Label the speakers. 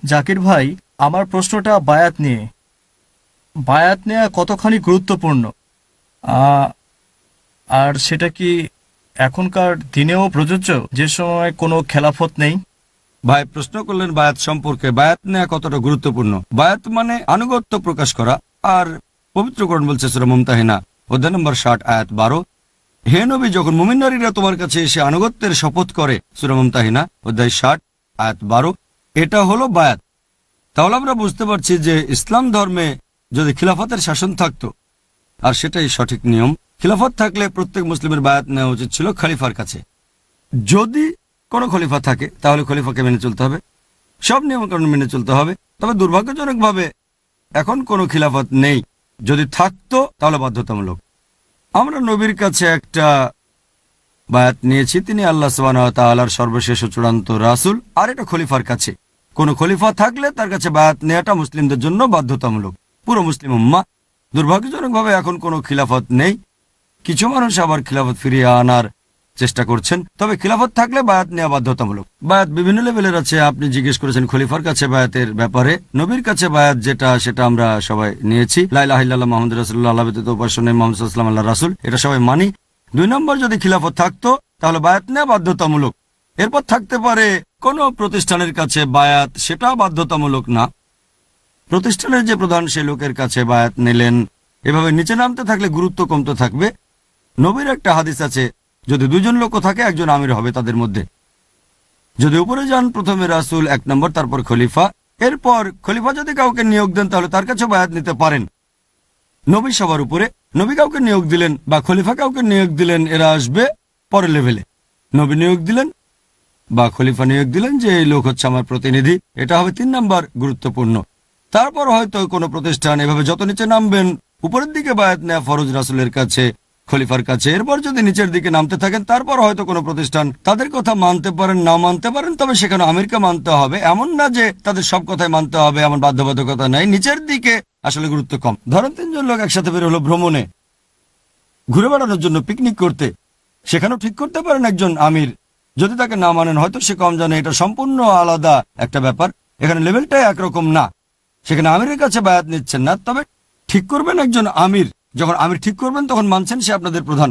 Speaker 1: জাকির ভাই, আমার প্রশ্নটা বায়াত নিয়ে। বায়াত নেওয়া কতখানি গুরুত্বপূর্ণ, আহ, আর সেটা কি এখনকার দিনেও প্রযোজ্য, যে সময় কোনো খেলাফত নেই?
Speaker 2: ভাই প্রশ্ন করলেন বায়াত সম্পর্কে, বায়াত নেওয়া কতটা গুরুত্বপূর্ণ। বায়াত মানে আনুগত্য প্রকাশ করা। আর পবিত্র কোরআন বলছে সূরা মুমতাহিনা অধ্যায় নম্বর 60 আয়াত 12, হে নবী, যখন মুমিন নারীরা তোমার কাছে এসে আনুগত্যের শপথ করে, সূরা মুমতাহিনা অধ্যায় 60 আয়াত 12, এটা হলো বায়াত। তাহলে আমরা বুঝতে পারছি যে ইসলাম ধর্মে যদি খিলাফতের শাসন থাকতো, আর সেটাই সঠিক নিয়ম, খিলাফত থাকলে প্রত্যেক মুসলিমের বায়াত নেওয়া উচিত ছিল খলিফার কাছে। যদি কোনো খলিফা থাকে তাহলে খলিফাকে মেনে চলতে হবে, সব নিয়মকানুন মেনে চলতে হবে। তবে দুর্ভাগ্যজনকভাবে এখন কোনো খিলাফত নেই। যদি থাকতো তাহলে বাধ্যতামূলক। আমরা নবীর কাছে একটা বায়াত নিয়েছি, তিনি আল্লাহ সুবহানাহু ওয়া তাআলার সর্বশেষ ও চূড়ান্ত রাসূল। আর এটা খলিফার কাছে, কোনো খলিফা থাকলে তার কাছে বায়াত নেওয়াটা মুসলিমদের জন্য বাধ্যতামূলক, পুরো মুসলিম উম্মাহ। দুর্ভাগ্যজনকভাবে এখন কোনো খিলাফত নেই। কিছু মানুষ আবার খিলাফত ফিরিয়ে আনার চেষ্টা করছেন, তবে খিলাফত থাকলে বায়াত নেওয়া বাধ্যতামূলক। বায়াত বিভিন্ন লেভেলের আছে। আপনি জিজ্ঞেস করেছেন খলিফার কাছে বায়াতের ব্যাপারে। নবীর কাছে বায়াত যেটা, সেটা আমরা সবাই নিয়েছি। লা ইলাহা ইল্লাল্লাহ মুহাম্মাদুর রাসূলুল্লাহ, আল্লাহ ব্যতীত উপাস্য নেই, মুহাম্মদ সাল্লাল্লাহু আলাইহি ওয়াসাল্লাম আল্লাহর রাসূল, এটা সবাই মানি। 2 নম্বর, যদি খিলাফত থাকতো তাহলে বায়াত নেওয়া বাধ্যতামূলক। এরপর থাকতে পারে কোনো প্রতিষ্ঠানের কাছে বায়াত, সেটা বাধ্যতামূলক না। প্রতিষ্ঠানের যে প্রধান সে লোকের কাছে বায়াত নিলেন। এভাবে নিচে নামতে থাকলে গুরুত্ব কমতে থাকবে। নবীর একটা হাদিস আছে, যদি 2 জন লোক থাকে একজন আমির হবে তাদের মধ্যে। যদি উপরে যান, প্রথমে রাসূল 1 নম্বর, তারপর খলিফা। এরপর খলিফা যদি কাউকে নিয়োগ দেন তাহলে তার কাছে বায়াত নিতে পারেন। নবী সবার উপরে, নবী কাউকে নিয়োগ দিলেন বা খলিফা কাউকে নিয়োগ দিলেন, এরা আসবে পরের লেভেলে। নবী নিয়োগ দিলেন বা খলিফা নিয়োগ দিলেন যে এই লোক হচ্ছে আমার প্রতিনিধি, এটা হবে 3 নম্বর গুরুত্বপূর্ণ। তারপর হয়তো কোনো প্রতিষ্ঠান, এভাবে যত নিচে নামবেন উপরের দিকে বায়াত নেওয়া ফরজ রাসূলের কাছে, খলিফার কাছে। এরপর যদি নিচের দিকে নামতে থাকেন তারপর হয়তো কোনো প্রতিষ্ঠান, তাদের কথা মানতে পারেন না মানতে পারেন, তবে সেখানে আমিরকে মানতে হবে। এমন না যে তাদের সব কথাই মানতে হবে, এমন বাধ্যবাধকতা নাই। নিচের দিকে আসলে গুরুত্ব কম। ধরেন 3 জন লোক একসাথে বের হলো ভ্রমণে, ঘুরে বেড়ানোর জন্য, পিকনিক করতে। সেখানেও ঠিক করতে পারেন একজন আমির। যদি তাকে না মানেন হয়তো সে কম জানে, এটা সম্পূর্ণ আলাদা একটা ব্যাপার। এখানে লেভেলটাই একরকম না। সেখানে আমিরের কাছে বায়াত নিচ্ছেন না, তবে ঠিক করবেন একজন আমির। যখন আমির ঠিক করবেন তখন মানছেন সে আপনাদের প্রধান।